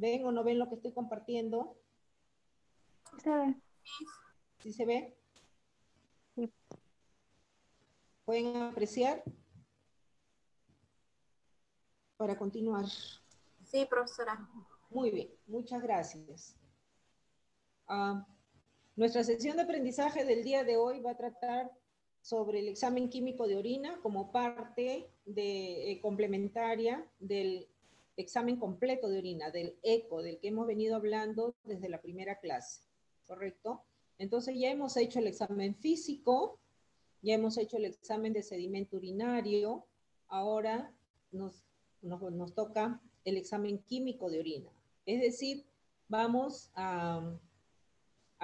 ¿Ven o no ven lo que estoy compartiendo? Se ve. ¿Sí se ve? Sí. ¿Pueden apreciar? Para continuar. Sí, profesora. Muy bien, muchas gracias. Nuestra sesión de aprendizaje del día de hoy va a tratar sobre el examen químico de orina como parte de, complementaria del examen completo de orina, del ECO, del que hemos venido hablando desde la primera clase, ¿correcto? Entonces ya hemos hecho el examen físico, ya hemos hecho el examen de sedimento urinario, ahora nos toca el examen químico de orina. Es decir, vamos a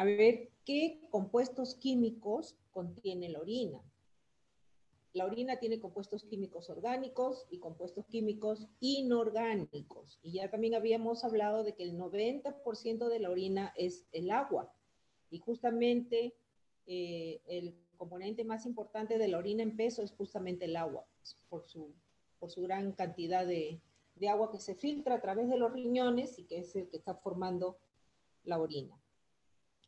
ver qué compuestos químicos contiene la orina. La orina tiene compuestos químicos orgánicos y compuestos químicos inorgánicos. Y ya también habíamos hablado de que el 90% de la orina es el agua. Y justamente el componente más importante de la orina en peso es justamente el agua, por su gran cantidad de agua que se filtra a través de los riñones y que es el que está formando la orina,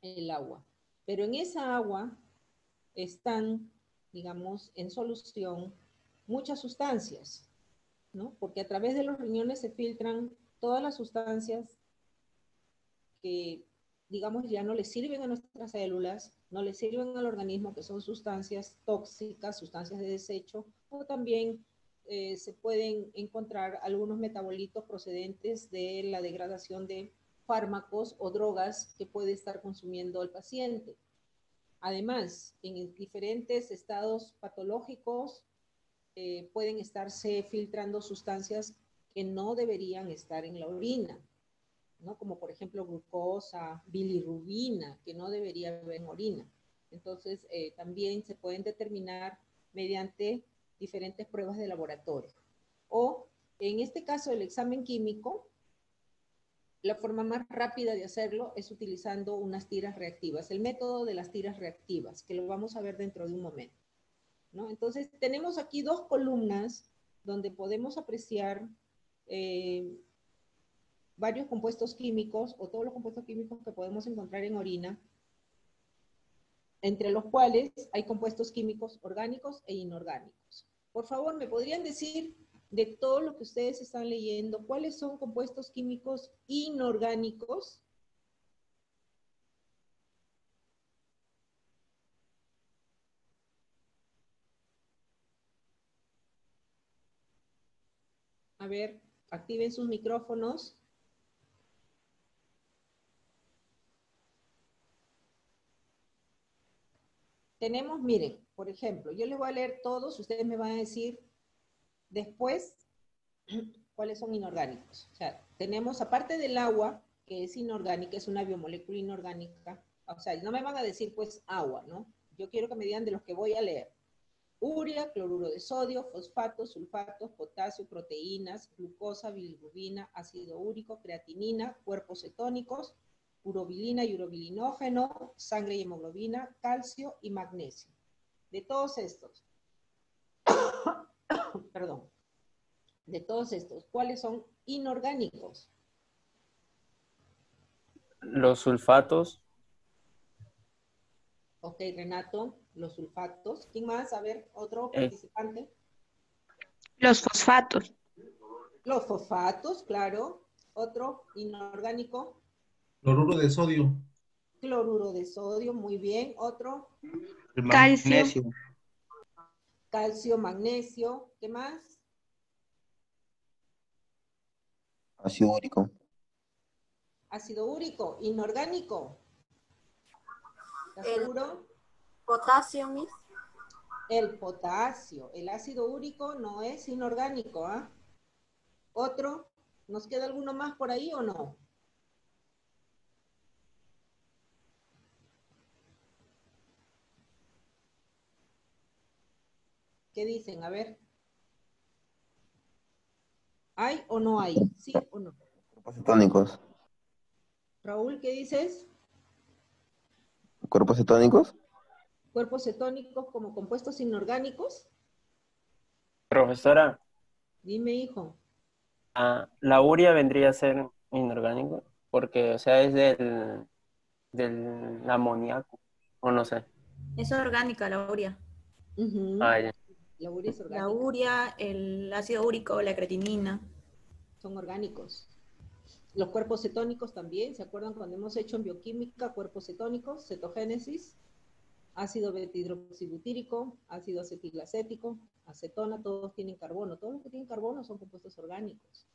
el agua. Pero en esa agua están, digamos, en solución muchas sustancias, ¿no? Porque a través de los riñones se filtran todas las sustancias que, digamos, ya no le sirven a nuestras células, no le sirven al organismo, que son sustancias tóxicas, sustancias de desecho, o también se pueden encontrar algunos metabolitos procedentes de la degradación de fármacos o drogas que puede estar consumiendo el paciente. Además, en diferentes estados patológicos pueden estarse filtrando sustancias que no deberían estar en la orina, ¿no? Como por ejemplo glucosa, bilirrubina, que no debería haber en orina. Entonces, también se pueden determinar mediante diferentes pruebas de laboratorio. O, en este caso, el examen químico, la forma más rápida de hacerlo es utilizando unas tiras reactivas, el método de las tiras reactivas, que lo vamos a ver dentro de un momento, ¿no? Entonces, tenemos aquí dos columnas donde podemos apreciar varios compuestos químicos o todos los compuestos químicos que podemos encontrar en orina, entre los cuales hay compuestos químicos orgánicos e inorgánicos. Por favor, ¿me podrían decir de todo lo que ustedes están leyendo, cuáles son compuestos químicos inorgánicos? A ver, activen sus micrófonos. Tenemos, miren, por ejemplo, yo les voy a leer todos, ustedes me van a decir después cuáles son inorgánicos. O sea, tenemos, aparte del agua, que es inorgánica, es una biomolécula inorgánica, o sea, no me van a decir pues agua, ¿no? Yo quiero que me digan de los que voy a leer. Urea, cloruro de sodio, fosfatos, sulfatos, potasio, proteínas, glucosa, bilirrubina, ácido úrico, creatinina, cuerpos cetónicos, urobilina y urobilinógeno, sangre y hemoglobina, calcio y magnesio. De todos estos, perdón, de todos estos, ¿cuáles son inorgánicos? Los sulfatos. Ok, Renato, los sulfatos. ¿Quién más? A ver, otro participante. Los fosfatos. Los fosfatos, claro. Otro inorgánico. Cloruro de sodio. Cloruro de sodio, muy bien. Otro. El Calcio. magnesio. Calcio, magnesio. ¿Qué más? Ácido úrico. Ácido úrico, inorgánico. ¿Estás seguro? Potasio, Miss. El potasio. El ácido úrico no es inorgánico, ¿ah? ¿Otro? ¿Nos queda alguno más por ahí o no? ¿Qué dicen? A ver. ¿Hay o no hay? ¿Sí o no? Cuerpos cetónicos. Raúl, ¿qué dices? ¿Cuerpos cetónicos? Cuerpos cetónicos como compuestos inorgánicos. Profesora, Dime, hijo. la urea vendría a ser Inorgánico, porque, o sea, es del amoníaco, o no sé. Es orgánica la urea. Ujú. Ah, ya. La urea es La orgánica, urea, el ácido úrico, la creatinina. son orgánicos. Los cuerpos cetónicos también, ¿se acuerdan cuando hemos hecho en bioquímica cuerpos cetónicos, cetogénesis? Ácido beta-hidroxibutírico, ácido acetilacético, acetona, todos tienen carbono. Todos los que tienen carbono son compuestos orgánicos.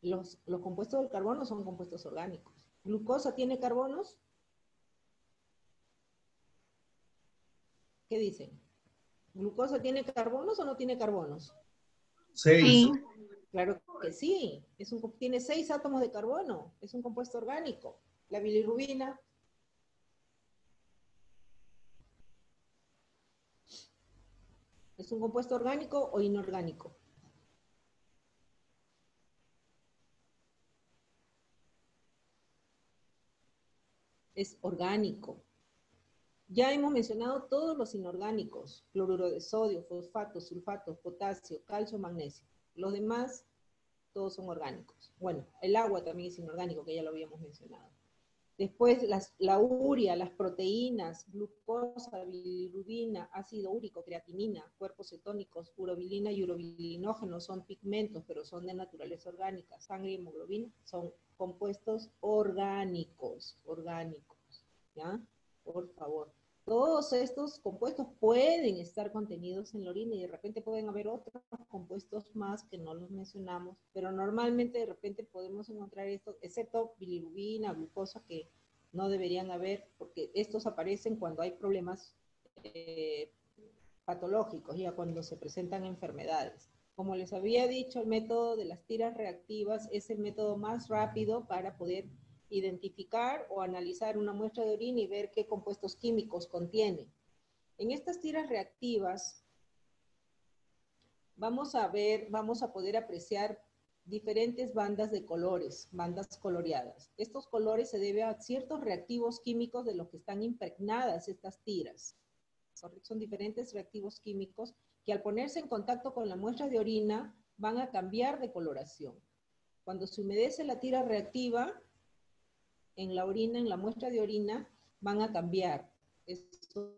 Los compuestos del carbono son compuestos orgánicos. ¿Glucosa tiene carbonos? ¿Qué dicen? ¿Glucosa tiene carbonos o no tiene carbonos? 6. Sí. Claro que sí. Tiene 6 átomos de carbono. Es un compuesto orgánico. La bilirrubina. ¿Es un compuesto orgánico o inorgánico? Es orgánico. Ya hemos mencionado todos los inorgánicos: cloruro de sodio, fosfatos, sulfatos, potasio, calcio, magnesio. Los demás, todos son orgánicos. Bueno, el agua también es inorgánico, que ya lo habíamos mencionado. Después, la urea, las proteínas, glucosa, bilirrubina, ácido úrico, creatinina, cuerpos cetónicos, urobilina y urobilinógeno son pigmentos, pero son de naturaleza orgánica. Sangre y hemoglobina son compuestos orgánicos, ¿ya? Por favor. Todos estos compuestos pueden estar contenidos en la orina y de repente pueden haber otros compuestos más que no los mencionamos, pero normalmente de repente podemos encontrar estos, excepto bilirrubina, glucosa, que no deberían haber, porque estos aparecen cuando hay problemas patológicos, ya cuando se presentan enfermedades. Como les había dicho, el método de las tiras reactivas es el método más rápido para poder identificar o analizar una muestra de orina y ver qué compuestos químicos contiene. En estas tiras reactivas vamos a poder apreciar diferentes bandas de colores, bandas coloreadas. Estos colores se deben a ciertos reactivos químicos de los que están impregnadas estas tiras. Son diferentes reactivos químicos que al ponerse en contacto con la muestra de orina van a cambiar de coloración. Cuando se humedece la tira reactiva, en la orina, en la muestra de orina, van a cambiar esos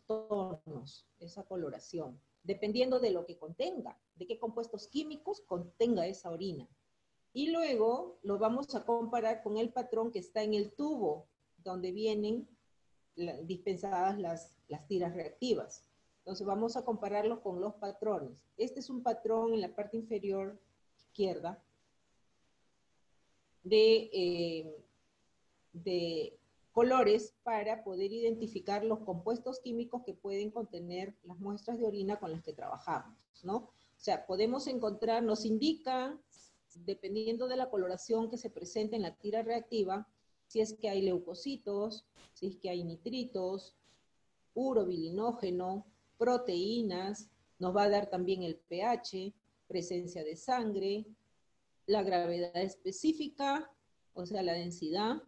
tonos, esa coloración, dependiendo de lo que contenga, de qué compuestos químicos contenga esa orina. Y luego lo vamos a comparar con el patrón que está en el tubo, donde vienen dispensadas las tiras reactivas. Entonces vamos a compararlo con los patrones. Este es un patrón en la parte inferior izquierda de colores para poder identificar los compuestos químicos que pueden contener las muestras de orina con las que trabajamos, ¿no? O sea, podemos encontrar, nos indica, dependiendo de la coloración que se presenta en la tira reactiva, si es que hay leucocitos, si es que hay nitritos, urobilinógeno, proteínas, nos va a dar también el pH, presencia de sangre, la gravedad específica, o sea, la densidad,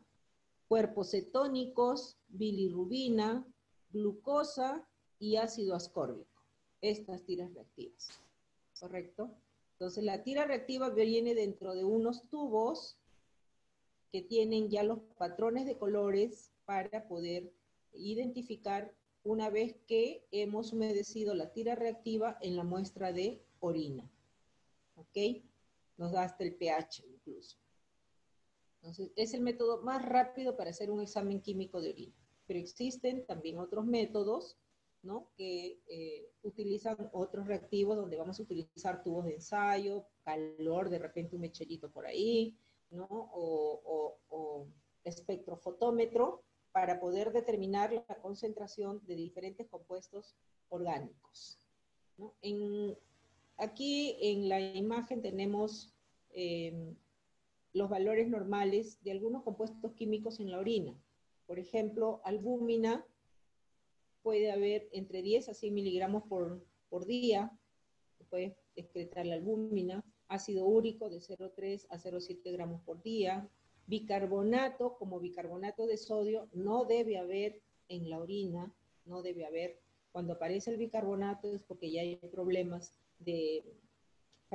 cuerpos cetónicos, bilirrubina, glucosa y ácido ascórbico. Estas tiras reactivas, ¿correcto? Entonces la tira reactiva viene dentro de unos tubos que tienen ya los patrones de colores para poder identificar una vez que hemos humedecido la tira reactiva en la muestra de orina. ¿Ok? Nos da hasta el pH incluso. Entonces, es el método más rápido para hacer un examen químico de orina. Pero existen también otros métodos, ¿no? Que utilizan otros reactivos donde vamos a utilizar tubos de ensayo, calor, de repente un mecherito por ahí, ¿no? O espectrofotómetro para poder determinar la concentración de diferentes compuestos orgánicos, ¿no? Aquí en la imagen tenemos los valores normales de algunos compuestos químicos en la orina. Por ejemplo, albúmina puede haber entre 10 a 100 miligramos por día, se puede excretar la albúmina, ácido úrico de 0,3 a 0,7 gramos por día, bicarbonato, como bicarbonato de sodio, no debe haber en la orina, no debe haber. Cuando aparece el bicarbonato es porque ya hay problemas de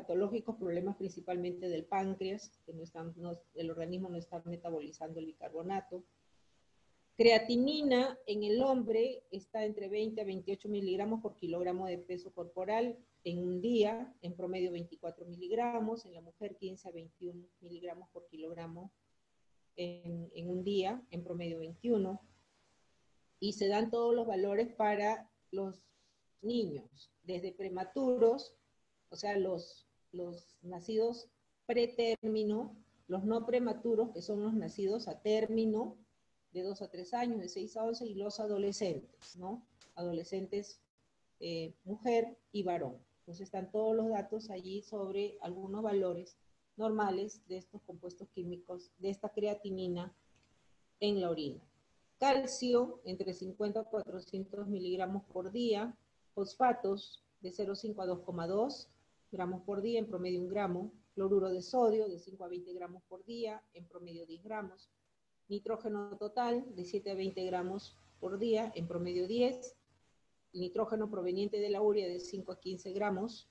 patológicos, problemas principalmente del páncreas, que el organismo no está metabolizando el bicarbonato. Creatinina en el hombre está entre 20 a 28 miligramos por kilogramo de peso corporal en un día, en promedio 24 miligramos, en la mujer 15 a 21 miligramos por kilogramo en un día, en promedio 21, y se dan todos los valores para los niños, desde prematuros, o sea, los nacidos pretérmino, los no prematuros, que son los nacidos a término, de 2 a 3 años, de 6 a 11, y los adolescentes, ¿no? Adolescentes, mujer y varón. Entonces están todos los datos allí sobre algunos valores normales de estos compuestos químicos, de esta creatinina en la orina. Calcio, entre 50 a 400 miligramos por día. Fosfatos, de 0,5 a 2,2 gramos por día, en promedio 1 gramo. Cloruro de sodio, de 5 a 20 gramos por día, en promedio 10 gramos. Nitrógeno total, de 7 a 20 gramos por día, en promedio 10. Nitrógeno proveniente de la urea, de 5 a 15 gramos,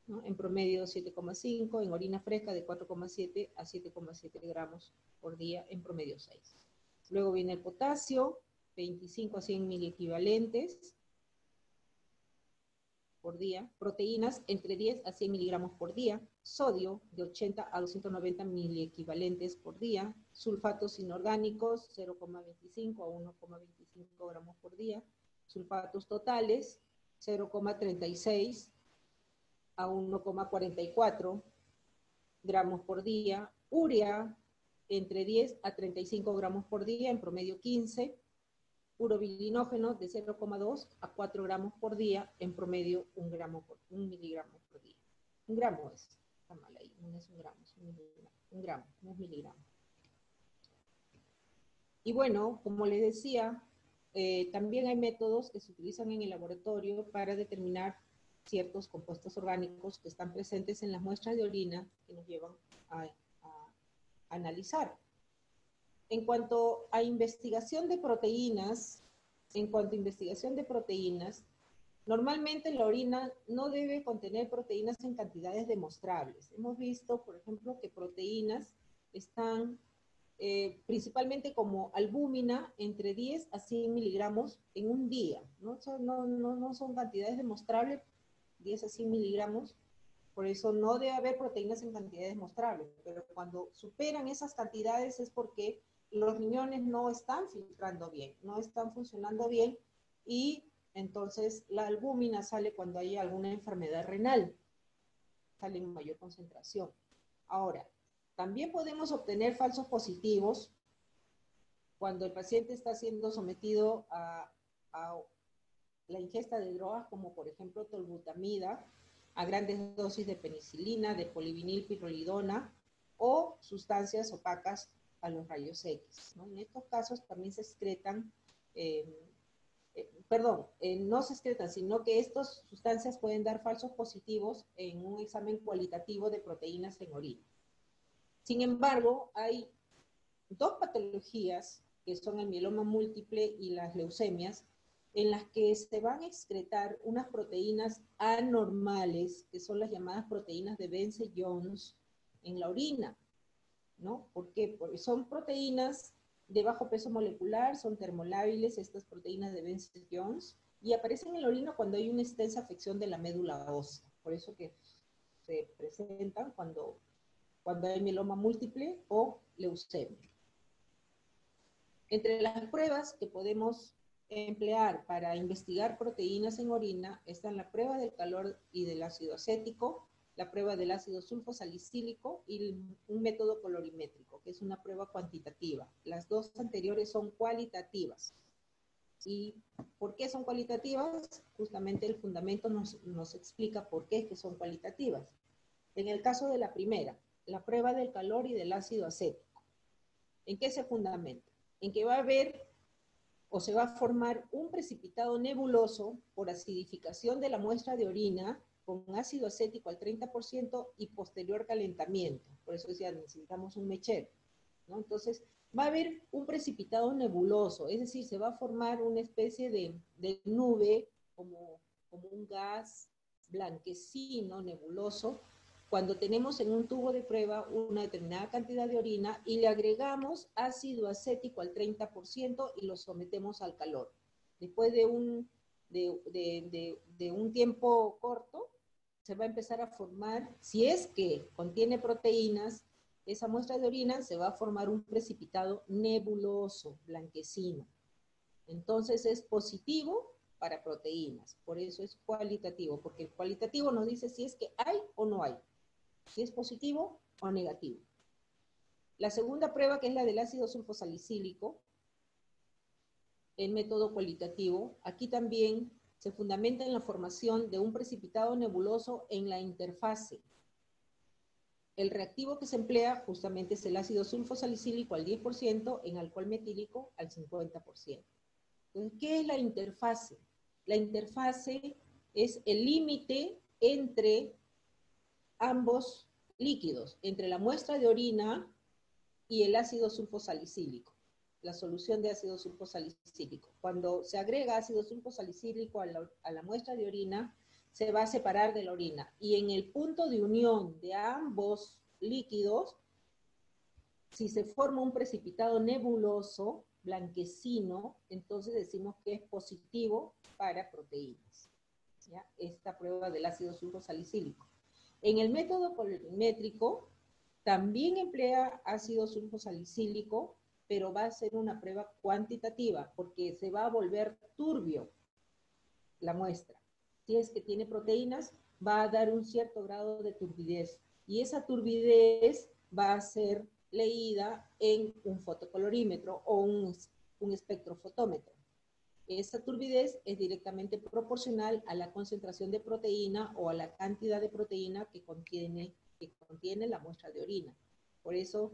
¿no? En promedio 7,5. En orina fresca, de 4,7 a 7,7 gramos por día, en promedio 6. Luego viene el potasio, 25 a 100 miliequivalentes por día. Proteínas, entre 10 a 100 miligramos por día. Sodio, de 80 a 290 miliequivalentes por día. Sulfatos inorgánicos, 0,25 a 1,25 gramos por día. Sulfatos totales, 0,36 a 1,44 gramos por día. Urea, entre 10 a 35 gramos por día, en promedio 15. Urobilinógeno, de 0,2 a 4 gramos por día, en promedio 1 miligramo por día. 1 gramo está mal ahí, no es 1 gramo, es 1 miligramo. 1 gramo, no es miligramo. Y bueno, como les decía, también hay métodos que se utilizan en el laboratorio para determinar ciertos compuestos orgánicos que están presentes en las muestras de orina que nos llevan a analizar. En cuanto a investigación de proteínas, normalmente la orina no debe contener proteínas en cantidades demostrables. Hemos visto, por ejemplo, que proteínas están principalmente como albúmina, entre 10 a 100 miligramos en un día, ¿no? No son cantidades demostrables, 10 a 100 miligramos. Por eso no debe haber proteínas en cantidades demostrables, pero cuando superan esas cantidades es porque los riñones no están filtrando bien, no están funcionando bien, y entonces la albúmina sale cuando hay alguna enfermedad renal, sale en mayor concentración. Ahora, también podemos obtener falsos positivos cuando el paciente está siendo sometido a la ingesta de drogas, como por ejemplo tolbutamida, a grandes dosis de penicilina, de polivinilpirrolidona, o sustancias opacas a los rayos X, ¿no? En estos casos también se excretan, no se excretan, sino que estas sustancias pueden dar falsos positivos en un examen cualitativo de proteínas en orina. Sin embargo, hay 2 patologías, que son el mieloma múltiple y las leucemias, en las que se van a excretar unas proteínas anormales, que son las llamadas proteínas de Bence-Jones en la orina, ¿no? ¿Por qué? Porque son proteínas de bajo peso molecular, son termolábiles estas proteínas de Bence-Jones, y aparecen en la orina cuando hay una extensa afección de la médula ósea. Por eso que se presentan cuando hay mieloma múltiple o leucemia. Entre las pruebas que podemos emplear para investigar proteínas en orina están la prueba del calor y del ácido acético, la prueba del ácido sulfosalicílico y un método colorimétrico, que es una prueba cuantitativa. Las 2 anteriores son cualitativas. ¿Y por qué son cualitativas? Justamente el fundamento nos explica por qué es que son cualitativas. En el caso de la primera, la prueba del calor y del ácido acético, ¿en qué se fundamenta? En que va a haber o se va a formar un precipitado nebuloso por acidificación de la muestra de orina con ácido acético al 30% y posterior calentamiento. Por eso decía, necesitamos un mechero, ¿no? Entonces, va a haber un precipitado nebuloso, es decir, se va a formar una especie de nube, como un gas blanquecino, nebuloso, cuando tenemos en un tubo de prueba una determinada cantidad de orina y le agregamos ácido acético al 30% y lo sometemos al calor. Después de un tiempo corto, se va a empezar a formar, si es que contiene proteínas, esa muestra de orina se va a formar un precipitado nebuloso, blanquecino. Entonces es positivo para proteínas, por eso es cualitativo, porque el cualitativo nos dice si es que hay o no hay, si es positivo o negativo. La segunda prueba, que es la del ácido sulfosalicílico, el método cualitativo, aquí también se fundamenta en la formación de un precipitado nebuloso en la interfase. El reactivo que se emplea justamente es el ácido sulfosalicílico al 10%, en alcohol metílico al 50%. Entonces, ¿qué es la interfase? La interfase es el límite entre ambos líquidos, entre la muestra de orina y el ácido sulfosalicílico, la solución de ácido sulfosalicílico. Cuando se agrega ácido sulfosalicílico a la muestra de orina, se va a separar de la orina. Y en el punto de unión de ambos líquidos, si se forma un precipitado nebuloso, blanquecino, entonces decimos que es positivo para proteínas. ¿Ya? Esta prueba del ácido sulfosalicílico. En el método colorimétrico, también emplea ácido sulfosalicílico, pero va a ser una prueba cuantitativa, porque se va a volver turbio la muestra. Si es que tiene proteínas, va a dar un cierto grado de turbidez, y esa turbidez va a ser leída en un fotocolorímetro o un espectrofotómetro. Esa turbidez es directamente proporcional a la concentración de proteína o a la cantidad de proteína que contiene la muestra de orina. Por eso,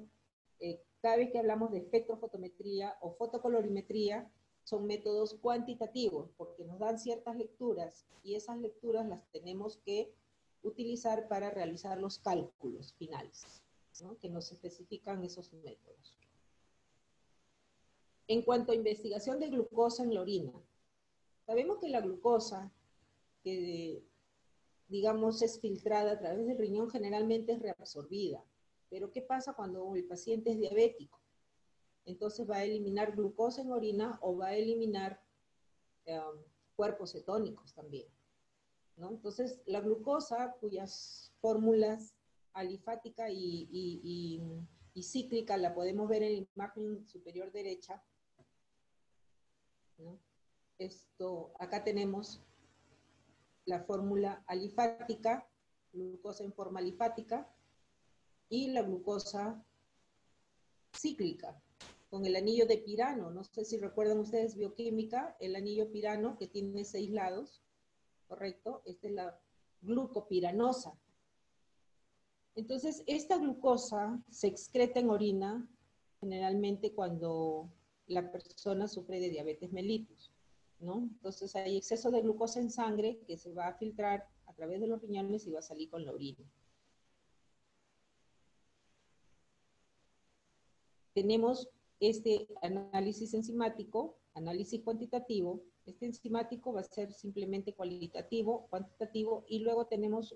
cada vez que hablamos de espectrofotometría o fotocolorimetría, son métodos cuantitativos, porque nos dan ciertas lecturas, y esas lecturas las tenemos que utilizar para realizar los cálculos finales, ¿no?, que nos especifican esos métodos. En cuanto a investigación de glucosa en la orina, sabemos que la glucosa, que digamos es filtrada a través del riñón, generalmente es reabsorbida. Pero ¿qué pasa cuando el paciente es diabético? Entonces va a eliminar glucosa en orina o va a eliminar cuerpos cetónicos también, ¿no? Entonces la glucosa, cuyas fórmulas alifática y cíclica la podemos ver en la imagen superior derecha, ¿no? Acá tenemos la fórmula alifática, glucosa en forma alifática, y la glucosa cíclica, con el anillo de pirano. No sé si recuerdan ustedes bioquímica, el anillo pirano que tiene 6 lados, ¿correcto? Esta es la glucopiranosa. Entonces, esta glucosa se excreta en orina generalmente cuando la persona sufre de diabetes mellitus, ¿no? Entonces hay exceso de glucosa en sangre que se va a filtrar a través de los riñones y va a salir con la orina. Tenemos este análisis enzimático, análisis cuantitativo. Este enzimático va a ser simplemente cualitativo, cuantitativo, y luego tenemos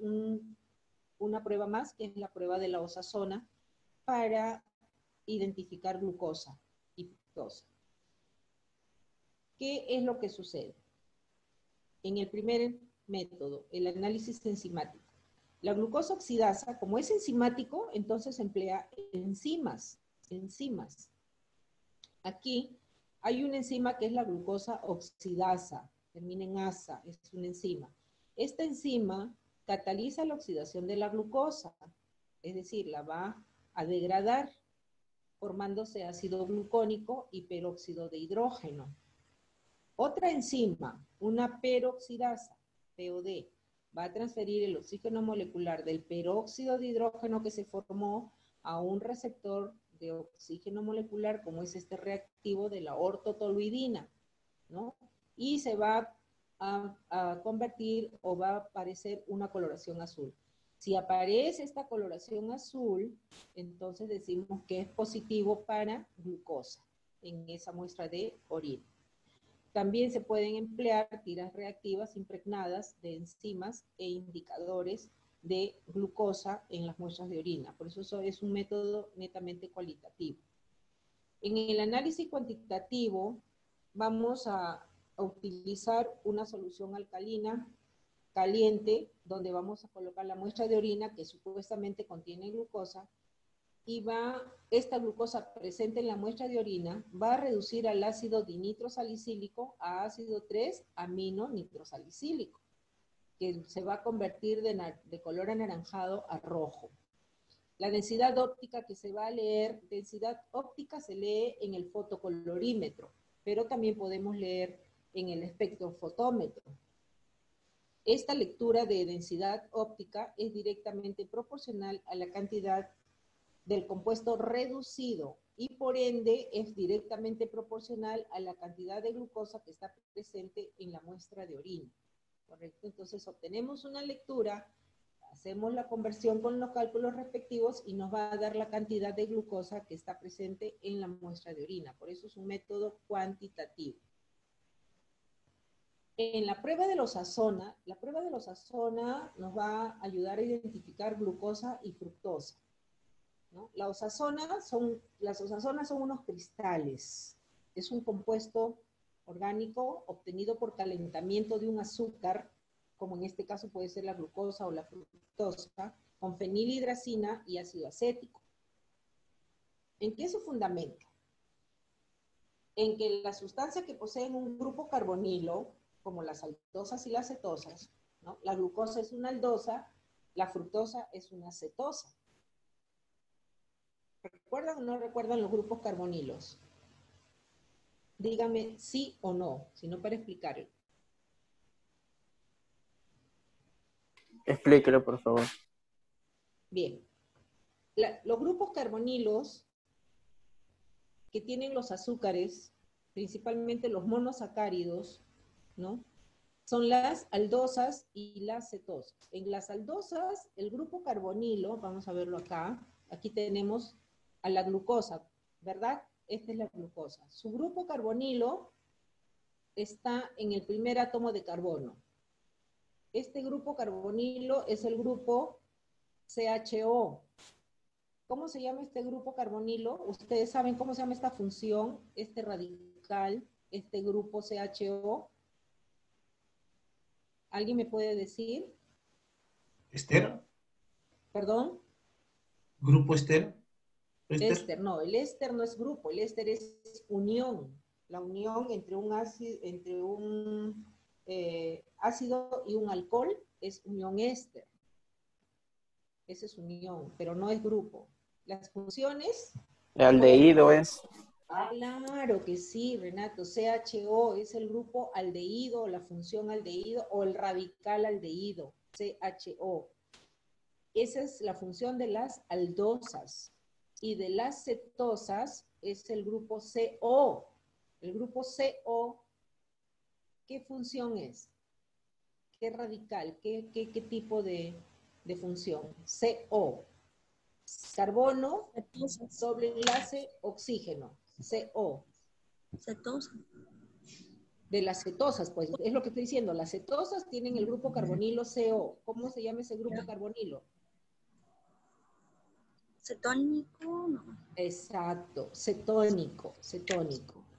una prueba más, que es la prueba de la osazona, para identificar glucosa y fructosa. ¿Qué es lo que sucede? En el primer método, el análisis enzimático, la glucosa oxidasa, como es enzimático, entonces emplea enzimas. Aquí hay una enzima que es la glucosa oxidasa, termina en asa, es una enzima. Esta enzima cataliza la oxidación de la glucosa, es decir, la va a degradar, formándose ácido glucónico y peróxido de hidrógeno. Otra enzima, una peroxidasa, POD, va a transferir el oxígeno molecular del peróxido de hidrógeno que se formó a un receptor de oxígeno molecular, como es este reactivo de la ortotoluidina, ¿no? Y se va a convertir, o va a aparecer una coloración azul. Si aparece esta coloración azul, entonces decimos que es positivo para glucosa en esa muestra de orina. También se pueden emplear tiras reactivas impregnadas de enzimas e indicadores de glucosa en las muestras de orina. Por eso es un método netamente cualitativo. En el análisis cuantitativo vamos a utilizar una solución alcalina caliente, donde vamos a colocar la muestra de orina que supuestamente contiene glucosa, y esta glucosa presente en la muestra de orina va a reducir al ácido dinitrosalicílico a ácido 3-amino-nitrosalicílico, que se va a convertir de color anaranjado a rojo. La densidad óptica que se va a leer, densidad óptica se lee en el fotocolorímetro, pero también podemos leer en el espectrofotómetro. Esta lectura de densidad óptica es directamente proporcional a la cantidad del compuesto reducido y por ende es directamente proporcional a la cantidad de glucosa que está presente en la muestra de orina. ¿Correcto? Entonces obtenemos una lectura, hacemos la conversión con los cálculos respectivos y nos va a dar la cantidad de glucosa que está presente en la muestra de orina. Por eso es un método cuantitativo. En la prueba de Losasona, nos va a ayudar a identificar glucosa y fructosa, ¿no? Las osazonas son unos cristales. Es un compuesto orgánico obtenido por calentamiento de un azúcar, como en este caso puede ser la glucosa o la fructosa, con fenilhidracina y ácido acético. ¿En qué es su fundamento? En que las sustancias que poseen un grupo carbonilo, como las aldosas y las cetosas, ¿no? La glucosa es una aldosa, la fructosa es una cetosa. ¿Recuerdan o no recuerdan los grupos carbonilos? Díganme sí o no, si no para explicarlo. Explíquelo, por favor. Bien. Los grupos carbonilos que tienen los azúcares, principalmente los monosacáridos, ¿no? Son las aldosas y las cetosas. En las aldosas, el grupo carbonilo, vamos a verlo acá, aquí tenemos a la glucosa, ¿verdad? Esta es la glucosa. Su grupo carbonilo está en el primer átomo de carbono. Este grupo carbonilo es el grupo CHO. ¿Cómo se llama este grupo carbonilo? Ustedes saben cómo se llama esta función, este radical, este grupo CHO. ¿Alguien me puede decir? ¿Ester? ¿Perdón? ¿Grupo Ester? Éster, no, el éster no es grupo, el éster es unión. La unión entre un ácido y un alcohol es unión éster. Esa es unión, pero no es grupo. Las funciones... El aldehído es. Claro que sí, Renato. CHO es el grupo aldehído, la función aldehído o el radical aldehído, CHO. Esa es la función de las aldosas. Y de las cetosas es el grupo CO. El grupo CO, ¿qué función es? ¿Qué radical? ¿Qué tipo de función? CO. Carbono, doble enlace, oxígeno. CO. Cetosa. De las cetosas, pues, es lo que estoy diciendo. Las cetosas tienen el grupo carbonilo CO. ¿Cómo se llama ese grupo carbonilo? Cetónico, no. Exacto, cetónico.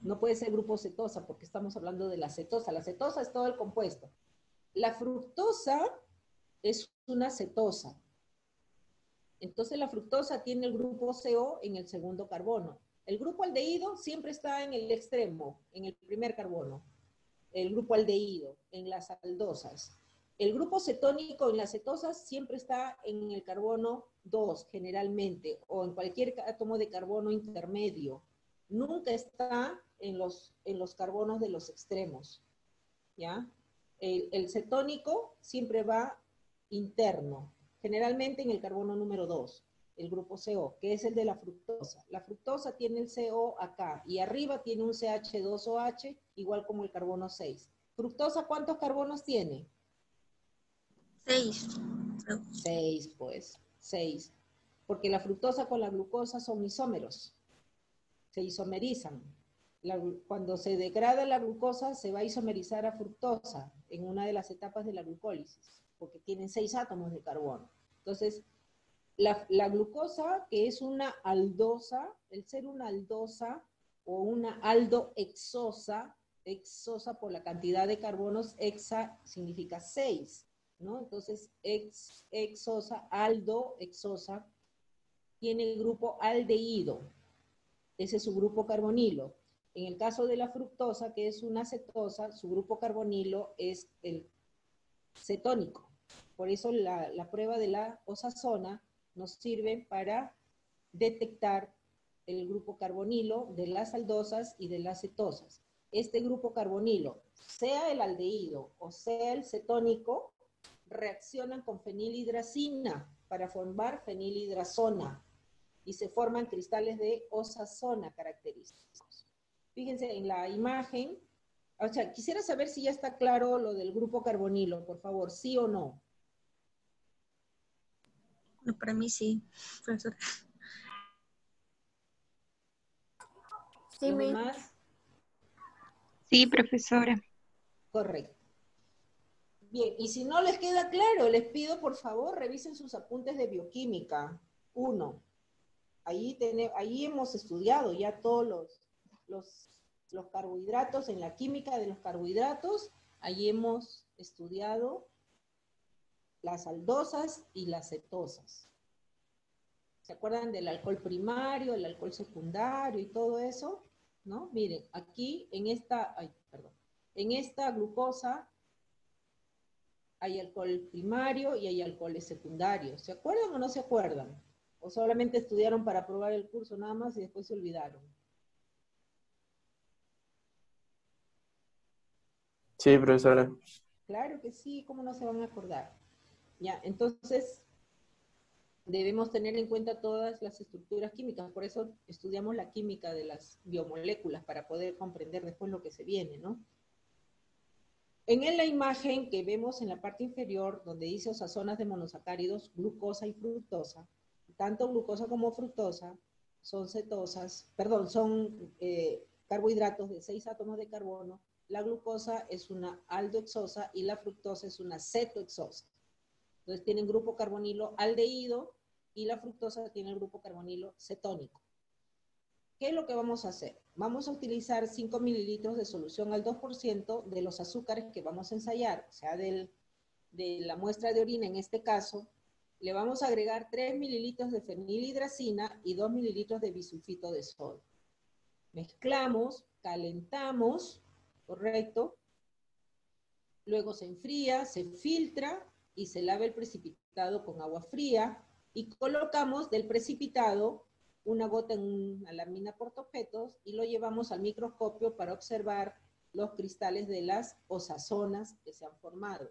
No puede ser grupo cetosa porque estamos hablando de la cetosa. La cetosa es todo el compuesto. La fructosa es una cetosa. Entonces la fructosa tiene el grupo CO en el segundo carbono. El grupo aldehído siempre está en el extremo, en el primer carbono. El grupo aldehído, en las aldosas. El grupo cetónico en las cetosas siempre está en el carbono 2, generalmente, o en cualquier átomo de carbono intermedio. Nunca está en los carbonos de los extremos, ¿ya? El cetónico siempre va interno, generalmente en el carbono número 2, el grupo CO, que es el de la fructosa. La fructosa tiene el CO acá, y arriba tiene un CH2OH, igual como el carbono 6. ¿Fructosa cuántos carbonos tiene? 6. 6, pues, 6. Porque la fructosa con la glucosa son isómeros, se isomerizan. Cuando se degrada la glucosa, se va a isomerizar a fructosa en una de las etapas de la glucólisis. porque tienen 6 átomos de carbono. Entonces, la glucosa, que es una aldosa, el ser una aldosa o una aldohexosa, hexosa por la cantidad de carbonos, hexa significa 6, ¿no? Entonces, hexosa, aldohexosa, tiene el grupo aldehído. Ese es su grupo carbonilo. En el caso de la fructosa, que es una cetosa, su grupo carbonilo es el cetónico. Por eso la prueba de la osazona nos sirve para detectar el grupo carbonilo de las aldosas y de las cetosas. Este grupo carbonilo, sea el aldehído o sea el cetónico, reaccionan con fenilhidracina para formar fenilhidrazona y se forman cristales de osazona característicos. Fíjense en la imagen, o sea, quisiera saber si ya está claro lo del grupo carbonilo, por favor, ¿sí o no? No, para mí sí, profesor. Sí, ¿Los mi. demás? Sí, profesora. Correcto. Bien, y si no les queda claro, les pido por favor revisen sus apuntes de bioquímica. 1. Ahí hemos estudiado ya todos los carbohidratos, en la química de los carbohidratos, ahí hemos estudiado las aldosas y las cetosas. ¿Se acuerdan del alcohol primario, el alcohol secundario y todo eso? ¿No? Miren, aquí en esta glucosa hay alcohol primario y hay alcoholes secundarios. ¿Se acuerdan o no se acuerdan? ¿O solamente estudiaron para aprobar el curso nada más y después se olvidaron? Sí, profesora. Claro que sí, ¿cómo no se van a acordar? Ya, entonces debemos tener en cuenta todas las estructuras químicas, por eso estudiamos la química de las biomoléculas, para poder comprender después lo que se viene, ¿no? En la imagen que vemos en la parte inferior, donde dice osazonas de monosacáridos, glucosa y fructosa, tanto glucosa como fructosa son cetosas, perdón, son carbohidratos de 6 átomos de carbono. La glucosa es una aldohexosa y la fructosa es una cetohexosa. Entonces tienen grupo carbonilo aldehído y la fructosa tiene el grupo carbonilo cetónico. ¿Qué es lo que vamos a hacer? Vamos a utilizar 5 mililitros de solución al 2% de los azúcares que vamos a ensayar, o sea, de la muestra de orina en este caso. Le vamos a agregar 3 mililitros de fenilhidracina y 2 mililitros de bisulfito de sodio. Mezclamos, calentamos, ¿correcto? Luego se enfría, se filtra y se lava el precipitado con agua fría y colocamos del precipitado una gota en una lámina portaobjetos y lo llevamos al microscopio para observar los cristales de las osazonas que se han formado.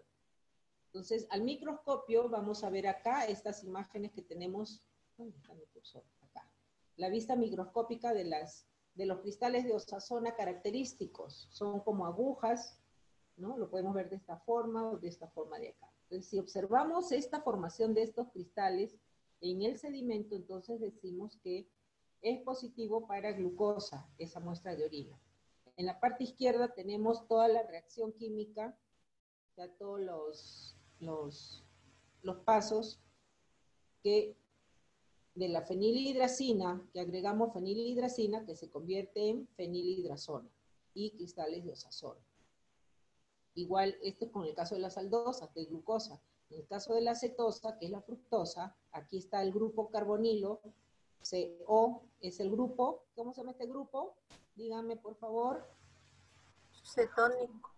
Entonces, al microscopio vamos a ver acá estas imágenes que tenemos, ¿dónde está mi cursor? Acá. La vista microscópica de los cristales de osazona característicos. Son como agujas, ¿no? Lo podemos ver de esta forma o de esta forma de acá. Entonces, si observamos esta formación de estos cristales en el sedimento, entonces decimos que es positivo para glucosa, esa muestra de orina. En la parte izquierda tenemos toda la reacción química, ya todos los pasos que de la fenilhidracina, que agregamos fenilhidracina, que se convierte en fenilhidrazona y cristales de osazona. Igual, esto es con el caso de las aldosas, de glucosa. En el caso de la cetosa, que es la fructosa, aquí está el grupo carbonilo, CO es el grupo. ¿Cómo se llama este grupo? Díganme, por favor. Cetónico.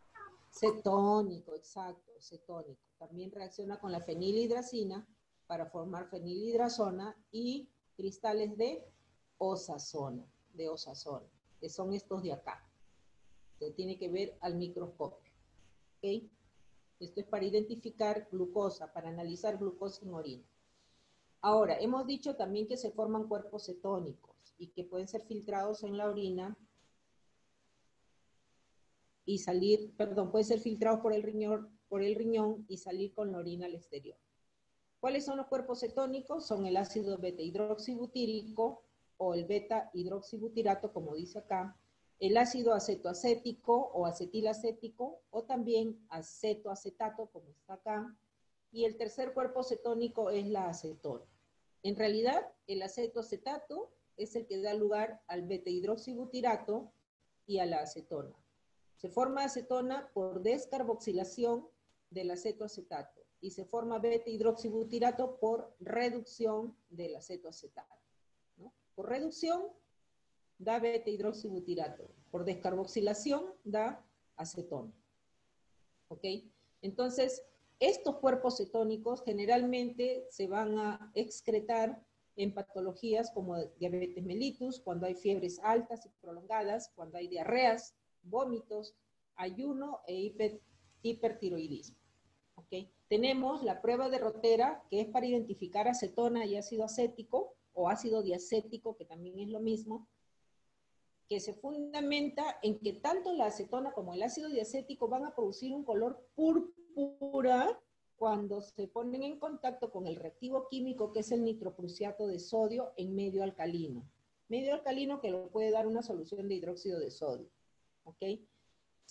Cetónico, exacto, cetónico. También reacciona con la fenilhidracina para formar fenilhidrazona y cristales de osazona, que son estos de acá. Se tiene que ver al microscopio. ¿Okay? Esto es para identificar glucosa, para analizar glucosa en orina. Ahora, hemos dicho también que se forman cuerpos cetónicos y que pueden ser filtrados en la orina y salir, perdón, pueden ser filtrados por el riñón y salir con la orina al exterior. ¿Cuáles son los cuerpos cetónicos? Son el ácido beta-hidroxibutírico o el beta-hidroxibutirato, como dice acá, el ácido acetoacético o acetilacético, o también acetoacetato, como está acá, y el tercer cuerpo cetónico es la acetona. En realidad, el acetoacetato es el que da lugar al beta-hidroxibutirato y a la acetona. Se forma acetona por descarboxilación del acetoacetato y se forma beta-hidroxibutirato por reducción del acetoacetato, ¿no? Por reducción da beta-hidroxibutirato, por descarboxilación da acetona. ¿Ok? Entonces, estos cuerpos cetónicos generalmente se van a excretar en patologías como diabetes mellitus, cuando hay fiebres altas y prolongadas, cuando hay diarreas, vómitos, ayuno e hipertiroidismo. ¿Okay? Tenemos la prueba de Rotera, que es para identificar acetona y ácido acético, o ácido diacético, que también es lo mismo, que se fundamenta en que tanto la acetona como el ácido diacético van a producir un color púrpura cuando se ponen en contacto con el reactivo químico que es el nitroprusiato de sodio en medio alcalino. Medio alcalino que lo puede dar una solución de hidróxido de sodio. ¿Ok?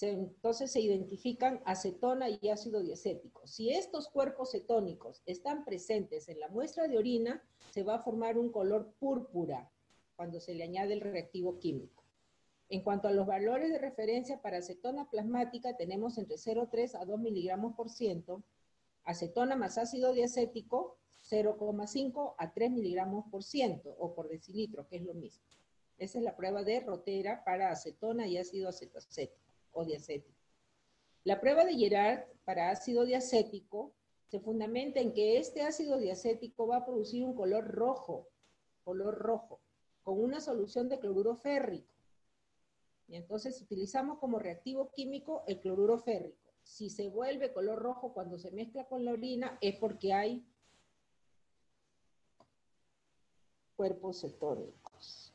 Entonces se identifican acetona y ácido diacético. Si estos cuerpos cetónicos están presentes en la muestra de orina, se va a formar un color púrpura cuando se le añade el reactivo químico. En cuanto a los valores de referencia para acetona plasmática, tenemos entre 0,3 a 2 miligramos por ciento, acetona más ácido diacético 0,5 a 3 miligramos por ciento, o por decilitro, que es lo mismo. Esa es la prueba de Rotera para acetona y ácido acetacético o diacético. La prueba de Gerard para ácido diacético se fundamenta en que este ácido diacético va a producir un color rojo, con una solución de cloruro férrico. Y entonces utilizamos como reactivo químico el cloruro férrico. Si se vuelve color rojo cuando se mezcla con la orina, es porque hay cuerpos cetónicos.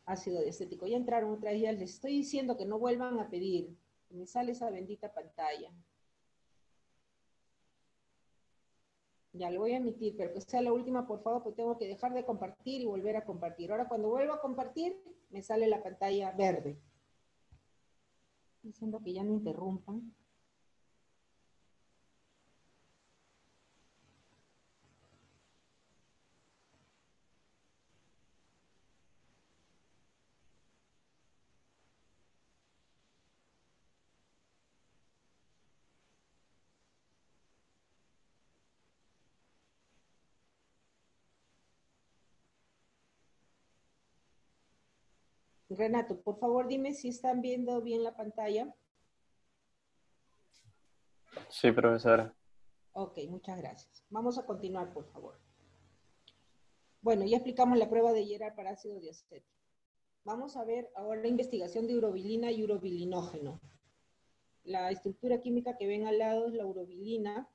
Ácido diacético. Ya entraron otra vez, ya les estoy diciendo que no vuelvan a pedir. Me sale esa bendita pantalla. Ya lo voy a emitir, pero que sea la última, por favor, porque tengo que dejar de compartir y volver a compartir. Ahora cuando vuelvo a compartir, me sale la pantalla verde. Diciendo que ya no interrumpan. Renato, por favor dime si están viendo bien la pantalla. Sí, profesora. Ok, muchas gracias. Vamos a continuar, por favor. Bueno, ya explicamos la prueba de Gerard para ácido diacético. Vamos a ver ahora la investigación de urobilina y urobilinógeno. La estructura química que ven al lado es la urobilina,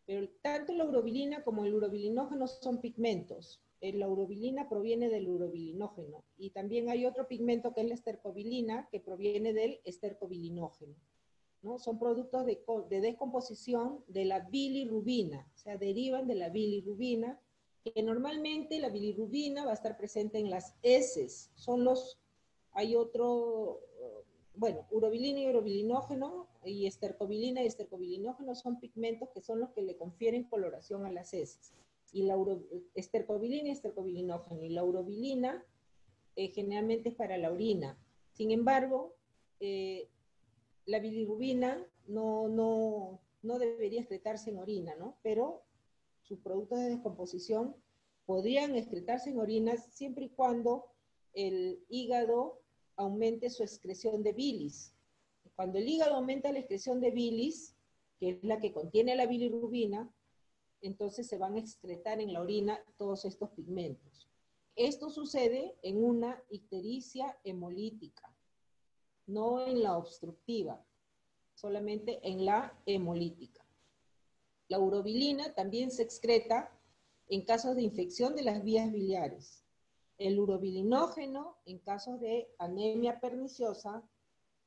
pero tanto la urobilina como el urobilinógeno son pigmentos. La urobilina proviene del urobilinógeno y también hay otro pigmento que es la estercobilina que proviene del estercobilinógeno, ¿no? Son productos de descomposición de la bilirrubina, o sea, derivan de la bilirrubina, que normalmente la bilirrubina va a estar presente en las heces. Hay otro, bueno, urobilina y urobilinógeno y estercobilina y estercobilinógeno son pigmentos que son los que le confieren coloración a las heces. Y la estercobilina y estercobilinógeno. Y la urobilina generalmente es para la orina. Sin embargo, la bilirrubina no debería excretarse en orina, ¿no? Pero sus productos de descomposición podrían excretarse en orina siempre y cuando el hígado aumente su excreción de bilis. Cuando el hígado aumenta la excreción de bilis, que es la que contiene la bilirrubina, entonces se van a excretar en la orina todos estos pigmentos. Esto sucede en una ictericia hemolítica, no en la obstructiva, solamente en la hemolítica. La urobilina también se excreta en casos de infección de las vías biliares. El urobilinógeno en casos de anemia perniciosa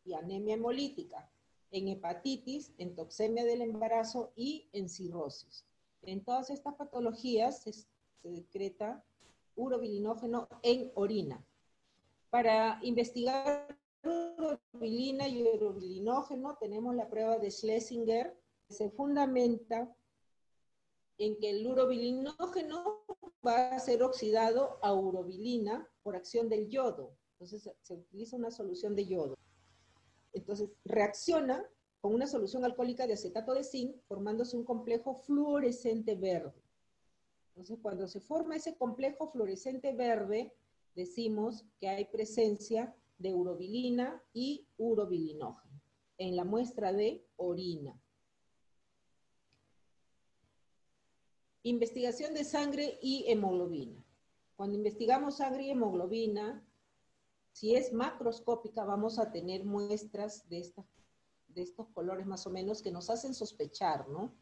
y anemia hemolítica, en hepatitis, en toxemia del embarazo y en cirrosis. En todas estas patologías se secreta urobilinógeno en orina. Para investigar urobilina y urobilinógeno tenemos la prueba de Schlesinger, que se fundamenta en que el urobilinógeno va a ser oxidado a urobilina por acción del yodo. Entonces se utiliza una solución de yodo. Entonces reacciona con una solución alcohólica de acetato de zinc, formándose un complejo fluorescente verde. Entonces cuando se forma ese complejo fluorescente verde, decimos que hay presencia de urobilina y urobilinógeno en la muestra de orina. Investigación de sangre y hemoglobina. Cuando investigamos sangre y hemoglobina, si es macroscópica, vamos a tener muestras de estos colores más o menos que nos hacen sospechar, ¿no?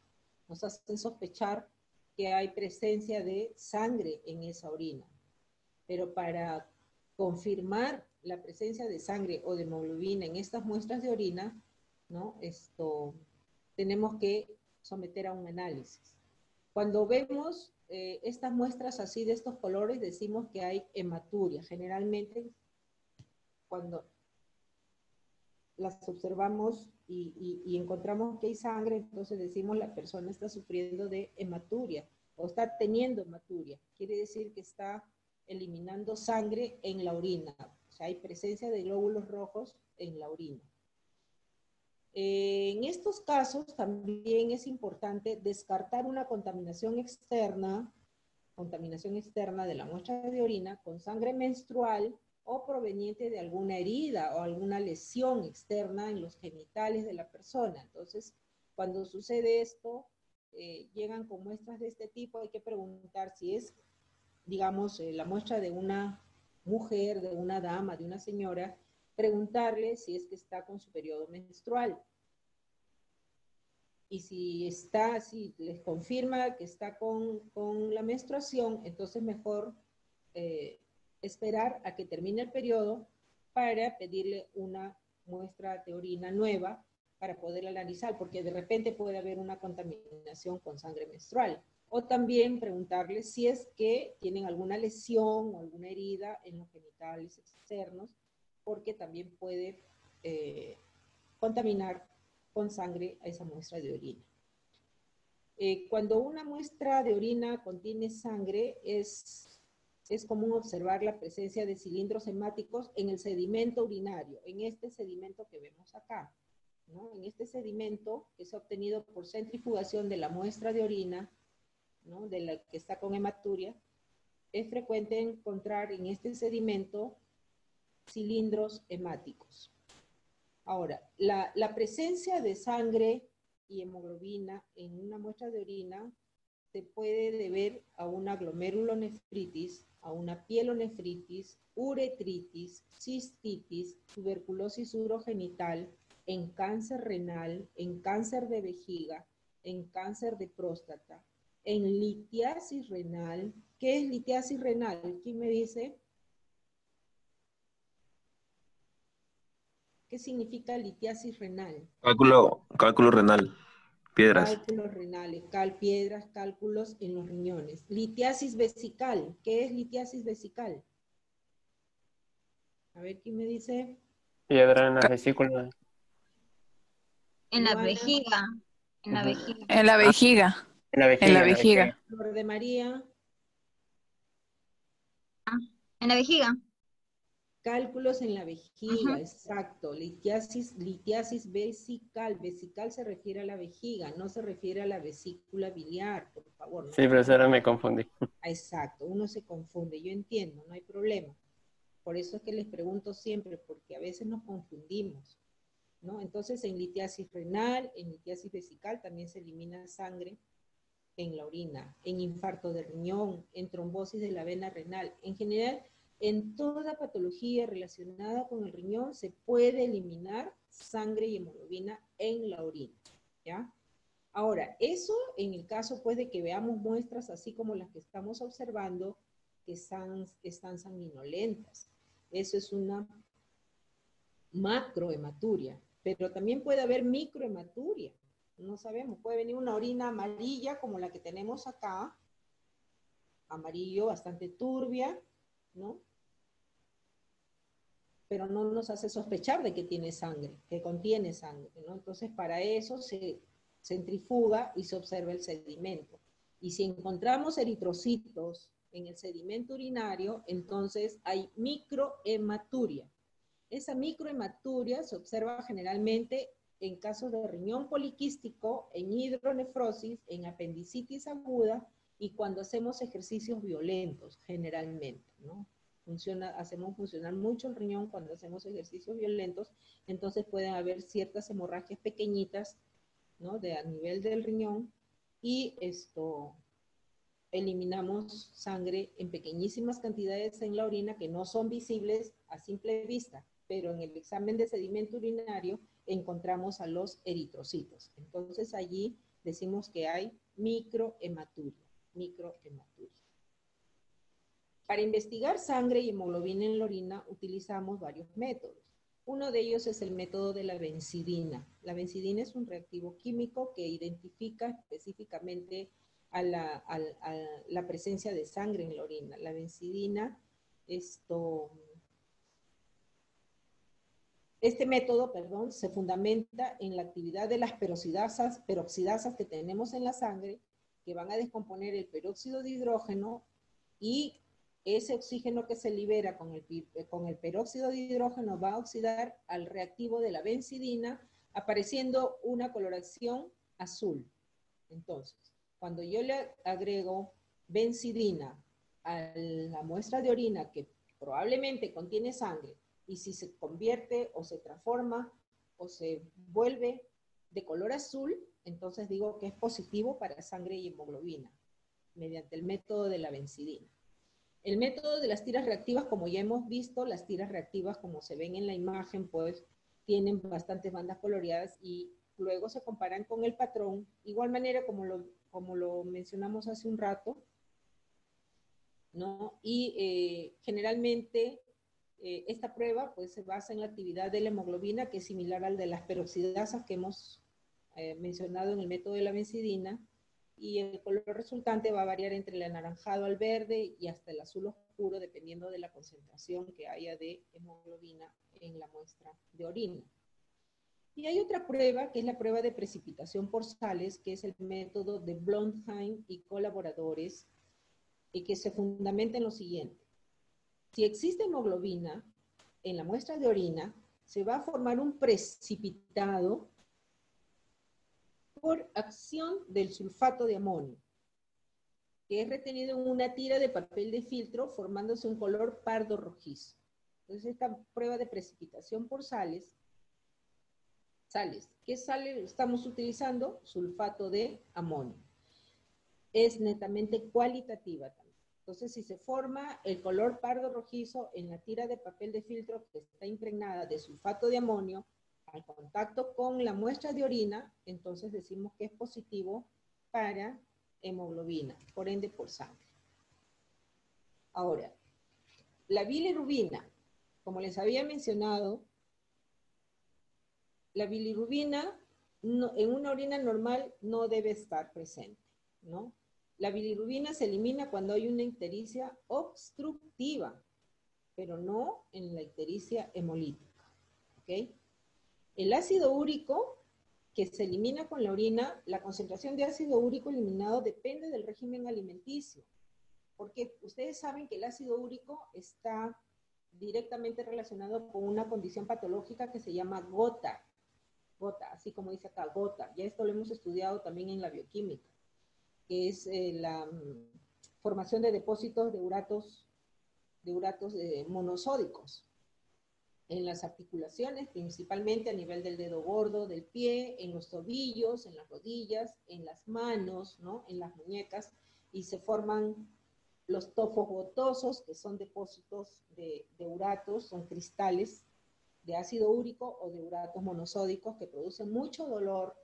Nos hacen sospechar que hay presencia de sangre en esa orina. Pero para confirmar la presencia de sangre o de hemoglobina en estas muestras de orina, ¿no? Tenemos que someter a un análisis. Cuando vemos estas muestras así de estos colores, decimos que hay hematuria. Generalmente, cuando las observamos y encontramos que hay sangre, entonces decimos la persona está sufriendo de hematuria o está teniendo hematuria. Quiere decir que está eliminando sangre en la orina. O sea, hay presencia de glóbulos rojos en la orina. En estos casos también es importante descartar una contaminación externa de la muestra de orina con sangre menstrual o proveniente de alguna herida o alguna lesión externa en los genitales de la persona. Entonces, cuando sucede esto, llegan con muestras de este tipo, hay que preguntar si es, digamos, la muestra de una mujer, de una dama, de una señora, preguntarle si es que está con su periodo menstrual. Y si les confirma que está con la menstruación, entonces mejor esperar a que termine el periodo para pedirle una muestra de orina nueva para poder analizar, porque de repente puede haber una contaminación con sangre menstrual. O también preguntarle si es que tienen alguna lesión o alguna herida en los genitales externos, porque también puede contaminar con sangre a esa muestra de orina. Cuando una muestra de orina contiene sangre, es común observar la presencia de cilindros hemáticos en el sedimento urinario, en este sedimento que vemos acá, ¿no? En este sedimento que es obtenido por centrifugación de la muestra de orina, ¿no? De la que está con hematuria, es frecuente encontrar en este sedimento cilindros hemáticos. Ahora, la presencia de sangre y hemoglobina en una muestra de orina se puede deber a una glomerulonefritis, a una pielonefritis, uretritis, cistitis, tuberculosis urogenital, en cáncer renal, en cáncer de vejiga, en cáncer de próstata, en litiasis renal. ¿Qué es litiasis renal? ¿Quién me dice? ¿Qué significa litiasis renal? Cálculo renal, piedras. Cálculos renales, piedras, cálculos en los riñones. Litiasis vesical. ¿Qué es litiasis vesical? A ver, ¿quién me dice? Piedra en la vesícula. En la Luana, vejiga. En la Ujú. vejiga. En la vejiga. En la En vejiga, la en la vejiga. vejiga. Flor de María, En la vejiga. cálculos en la vejiga, Ujú. exacto. Litiasis vesical. Vesical se refiere a la vejiga, no se refiere a la vesícula biliar, por favor. ¿no? Sí, profesora, me confundí. Exacto, uno se confunde, yo entiendo, no hay problema. Por eso es que les pregunto siempre, porque a veces nos confundimos, ¿no? Entonces, en litiasis renal, en litiasis vesical también se elimina sangre en la orina, en infarto de riñón, en trombosis de la vena renal. En general, en toda patología relacionada con el riñón se puede eliminar sangre y hemoglobina en la orina, ¿ya? Ahora, eso en el caso pues de que veamos muestras así como las que estamos observando, que están sanguinolentas. Eso es una macrohematuria, pero también puede haber microhematuria. No sabemos, puede venir una orina amarilla como la que tenemos acá, amarillo bastante turbia, ¿no? Pero no nos hace sospechar de que tiene sangre, que contiene sangre, ¿no? Entonces para eso se centrifuga y se observa el sedimento. Y si encontramos eritrocitos en el sedimento urinario, entonces hay microhematuria. Esa microhematuria se observa generalmente en casos de riñón poliquístico, en hidronefrosis, en apendicitis aguda y cuando hacemos ejercicios violentos, generalmente, ¿no? Hacemos funcionar mucho el riñón cuando hacemos ejercicios violentos, entonces pueden haber ciertas hemorragias pequeñitas, ¿no? A nivel del riñón, y eliminamos sangre en pequeñísimas cantidades en la orina que no son visibles a simple vista, pero en el examen de sedimento urinario encontramos a los eritrocitos. Entonces allí decimos que hay microhematuria. Para investigar sangre y hemoglobina en la orina utilizamos varios métodos. Uno de ellos es el método de la benzidina. La benzidina es un reactivo químico que identifica específicamente a la presencia de sangre en la orina. La benzidina, este método, se fundamenta en la actividad de las peroxidasas que tenemos en la sangre, que van a descomponer el peróxido de hidrógeno, y ese oxígeno que se libera con el peróxido de hidrógeno va a oxidar al reactivo de la benzidina, apareciendo una coloración azul. Entonces, cuando yo le agrego benzidina a la muestra de orina que probablemente contiene sangre, y si se convierte o se transforma o se vuelve de color azul, entonces digo que es positivo para sangre y hemoglobina, mediante el método de la benzidina. El método de las tiras reactivas, como ya hemos visto, las tiras reactivas, como se ven en la imagen, pues tienen bastantes bandas coloreadas y luego se comparan con el patrón, igual manera como lo mencionamos hace un rato, ¿no? Y generalmente esta prueba pues se basa en la actividad de la hemoglobina, que es similar al de las peroxidasas que hemos mencionado en el método de la benzidina, y el color resultante va a variar entre el anaranjado al verde y hasta el azul oscuro, dependiendo de la concentración que haya de hemoglobina en la muestra de orina. Y hay otra prueba, que es la prueba de precipitación por sales, que es el método de Blondheim y colaboradores, y que se fundamenta en lo siguiente. Si existe hemoglobina en la muestra de orina, se va a formar un precipitado por acción del sulfato de amonio, que es retenido en una tira de papel de filtro, formándose un color pardo rojizo. Entonces, esta prueba de precipitación por sales, ¿qué sales estamos utilizando? Sulfato de amonio. Es netamente cualitativa también. Entonces, si se forma el color pardo rojizo en la tira de papel de filtro que está impregnada de sulfato de amonio, al contacto con la muestra de orina, entonces decimos que es positivo para hemoglobina, por ende por sangre. Ahora, la bilirrubina, como les había mencionado, la bilirrubina en una orina normal no debe estar presente, ¿no? La bilirrubina se elimina cuando hay una ictericia obstructiva, pero no en la ictericia hemolítica, ¿ok? El ácido úrico que se elimina con la orina, la concentración de ácido úrico eliminado depende del régimen alimenticio, porque ustedes saben que el ácido úrico está directamente relacionado con una condición patológica que se llama gota, así como dice acá, gota. Ya esto lo hemos estudiado también en la bioquímica, que es la formación de depósitos de uratos monosódicos en las articulaciones, principalmente a nivel del dedo gordo del pie, en los tobillos, en las rodillas, en las manos, ¿no? En las muñecas, y se forman los tofos gotosos, que son depósitos de uratos, son cristales de ácido úrico o de uratos monosódicos que producen mucho dolor,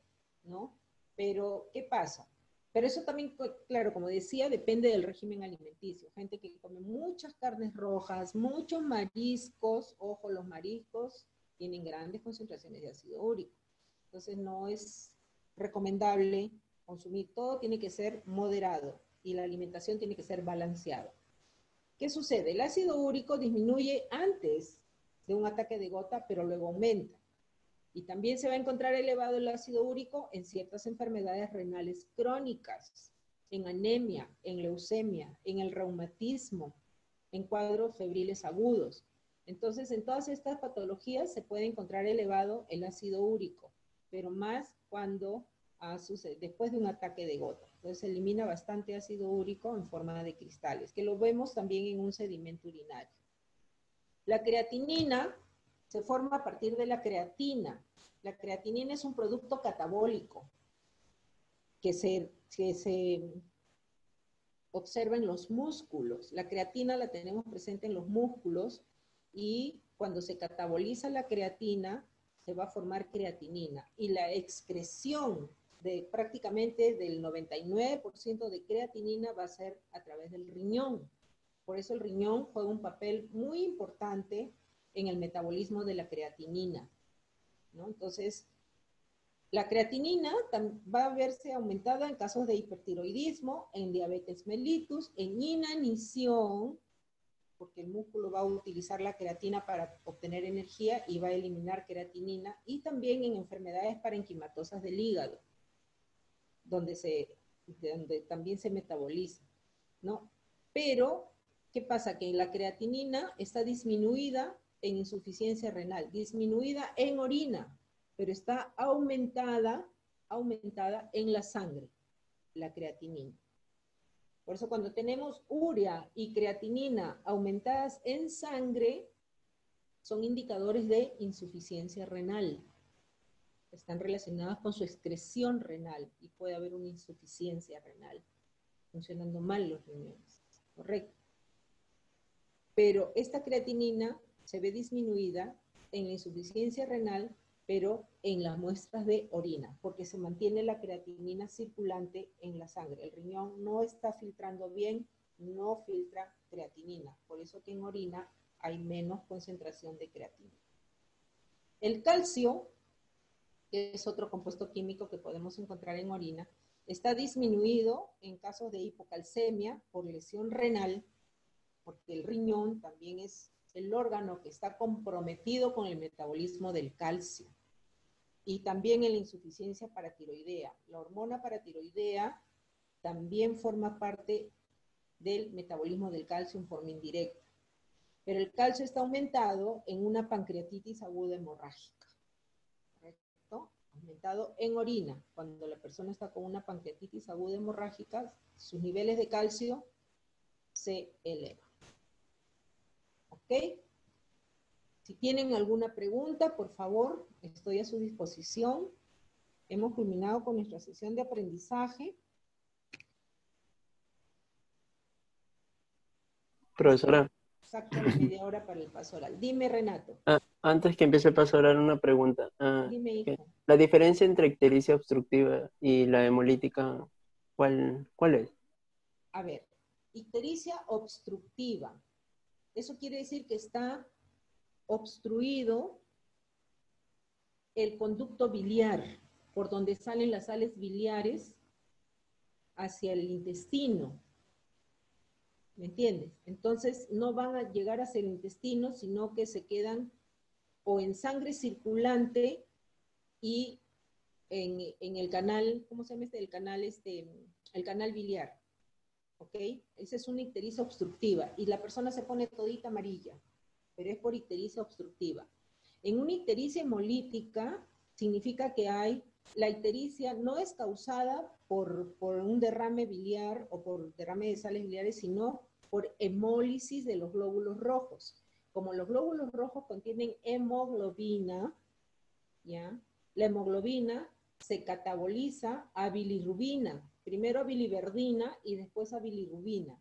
¿no? Pero, ¿qué pasa? Pero eso también, claro, como decía, depende del régimen alimenticio. Gente que come muchas carnes rojas, muchos mariscos, ojo, los mariscos tienen grandes concentraciones de ácido úrico. Entonces no es recomendable consumir, todo tiene que ser moderado y la alimentación tiene que ser balanceada. ¿Qué sucede? El ácido úrico disminuye antes de un ataque de gota, pero luego aumenta. Y también se va a encontrar elevado el ácido úrico en ciertas enfermedades renales crónicas. en anemia, en leucemia, en el reumatismo, en cuadros febriles agudos. Entonces, en todas estas patologías se puede encontrar elevado el ácido úrico, pero más cuando después de un ataque de gota. Entonces, se elimina bastante ácido úrico en forma de cristales, que lo vemos también en un sedimento urinario. La creatinina se forma a partir de la creatina. La creatinina es un producto catabólico que se observa en los músculos. La creatina la tenemos presente en los músculos y cuando se cataboliza la creatina se va a formar creatinina. Y la excreción de prácticamente del 99% de creatinina va a ser a través del riñón. Por eso el riñón juega un papel muy importante en el metabolismo de la creatinina, ¿no? Entonces, la creatinina va a verse aumentada en casos de hipertiroidismo, en diabetes mellitus, en inanición, porque el músculo va a utilizar la creatina para obtener energía y va a eliminar creatinina, y también en enfermedades parenquimatosas del hígado, donde también se metaboliza, ¿no? Pero, ¿qué pasa? Que la creatinina está disminuida en insuficiencia renal, disminuida en orina, pero está aumentada en la sangre, la creatinina. Por eso cuando tenemos urea y creatinina aumentadas en sangre, son indicadores de insuficiencia renal. Están relacionadas con su excreción renal y puede haber una insuficiencia renal, funcionando mal los riñones, correcto. Pero esta creatinina se ve disminuida en la insuficiencia renal, pero en las muestras de orina, porque se mantiene la creatinina circulante en la sangre. El riñón no está filtrando bien, no filtra creatinina, por eso que en orina hay menos concentración de creatinina. El calcio, que es otro compuesto químico que podemos encontrar en orina, está disminuido en casos de hipocalcemia por lesión renal, porque el riñón también es el órgano que está comprometido con el metabolismo del calcio. Y también en la insuficiencia paratiroidea. La hormona paratiroidea también forma parte del metabolismo del calcio en forma indirecta. Pero el calcio está aumentado en una pancreatitis aguda hemorrágica, ¿correcto? Aumentado en orina. Cuando la persona está con una pancreatitis aguda hemorrágica, sus niveles de calcio se elevan. ¿Ok? Si tienen alguna pregunta, por favor, estoy a su disposición. Hemos culminado con nuestra sesión de aprendizaje. Profesora, Exacto, la media hora para el paso oral. Dime, Renato. antes que empiece el paso oral, una pregunta. Dime, hijo. La diferencia entre ictericia obstructiva y la hemolítica, ¿cuál es? A ver, ictericia obstructiva. Eso quiere decir que está obstruido el conducto biliar, por donde salen las sales biliares hacia el intestino. ¿Me entiendes? Entonces no van a llegar hacia el intestino, sino que se quedan o en sangre circulante y en el canal, ¿cómo se llama este? El canal biliar. ¿Ok? Esa es una ictericia obstructiva y la persona se pone todita amarilla, pero es por ictericia obstructiva. En una ictericia hemolítica significa que la ictericia no es causada por un derrame biliar o por derrame de sales biliares, sino por hemólisis de los glóbulos rojos. Como los glóbulos rojos contienen hemoglobina, ¿ya? La hemoglobina se cataboliza a bilirrubina, primero a biliverdina y después a bilirrubina.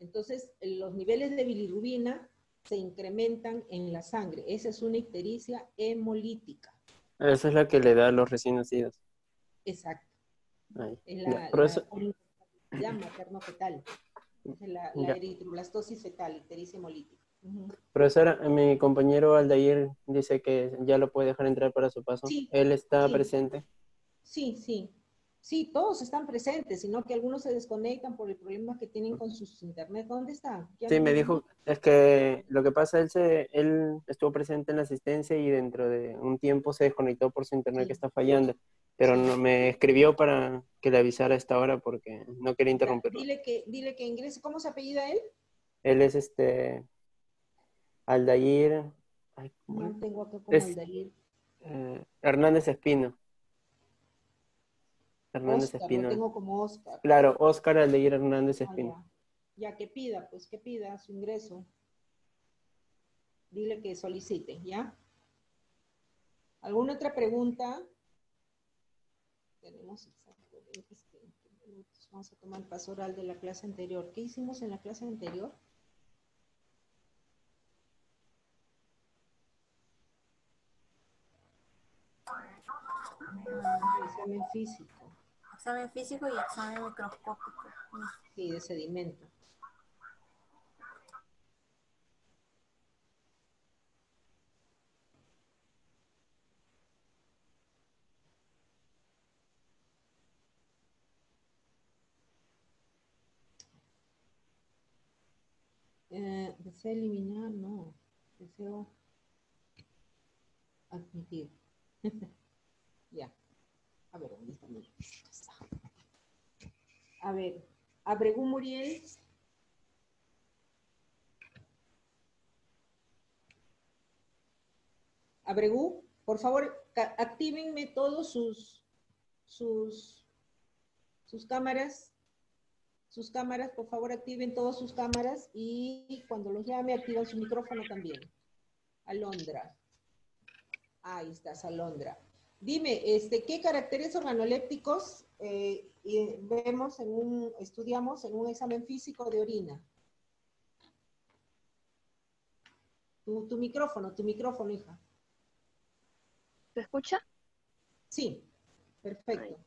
Entonces, los niveles de bilirrubina se incrementan en la sangre. Esa es una ictericia hemolítica. Esa es la que le da a los recién nacidos. Exacto. Ahí. Es Ya, la materno-fetal. Es la ya. eritroblastosis fetal, ictericia hemolítica. Profesora, mi compañero Aldair dice que ya lo puede dejar entrar para su paso. Sí, ¿Él está sí. presente? Sí. Sí, todos están presentes, sino que algunos se desconectan por el problema que tienen con sus internet. ¿Dónde está? Sí, me dijo, es que lo que pasa, él estuvo presente en la asistencia y dentro de un tiempo se desconectó por su internet Sí. que está fallando. pero Sí. no me escribió para que le avisara a esta hora porque no quería interrumpirlo. Dile que ingrese. ¿Cómo se apellida él? Él es Aldair, ay, ¿cómo No es? tengo acá como Es Aldair. Hernández Espino. Hernández Oscar, lo Espino. tengo como Oscar. Claro, Oscar Aldair Hernández Ah, Espino. ya que pida, pues que pida su ingreso. Dile que solicite, ¿ya? ¿Alguna otra pregunta? Tenemos exacto 20 minutos. Vamos a tomar el paso oral de la clase anterior. ¿Qué hicimos en la clase anterior? Examen físico. Examen físico y examen microscópico. Sí, de sedimento. Deseo eliminar, no. Deseo admitir. Ya. A ver, ¿dónde está mi cosa? A ver, Abregu Muriel. Abregu, por favor, actívenme todos sus cámaras. Sus cámaras, por favor, activen todas sus cámaras y cuando los llame, activan su micrófono también. Alondra. Ahí estás, Alondra. Dime, ¿qué caracteres organolépticos estudiamos en un examen físico de orina? Tu micrófono, hija. ¿Se escucha? Sí, perfecto.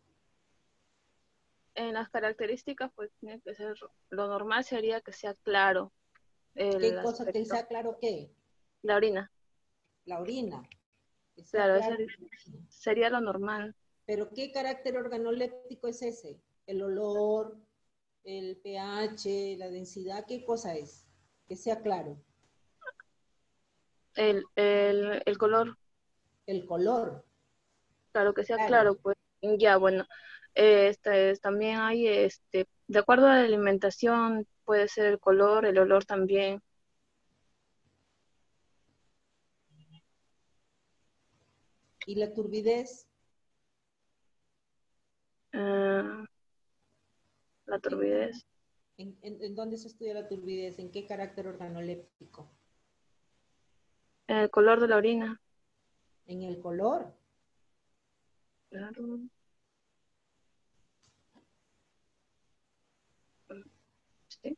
En las características, pues tiene que ser, lo normal sería que sea claro ¿Qué el cosa que aspecto. sea claro qué? La orina. La orina. Que sea Claro, claro. sería lo normal. Pero ¿qué carácter organoléptico es ese? El olor, el pH, la densidad, ¿qué cosa es? Que sea claro. El color, El color. claro, que sea Claro. claro, pues ya, bueno. También hay, de acuerdo a la alimentación, puede ser el color, el olor también. ¿Y la turbidez? La turbidez. ¿En dónde se estudia la turbidez? ¿En qué carácter organoléptico? El color de la orina. ¿En el color? Claro. Sí.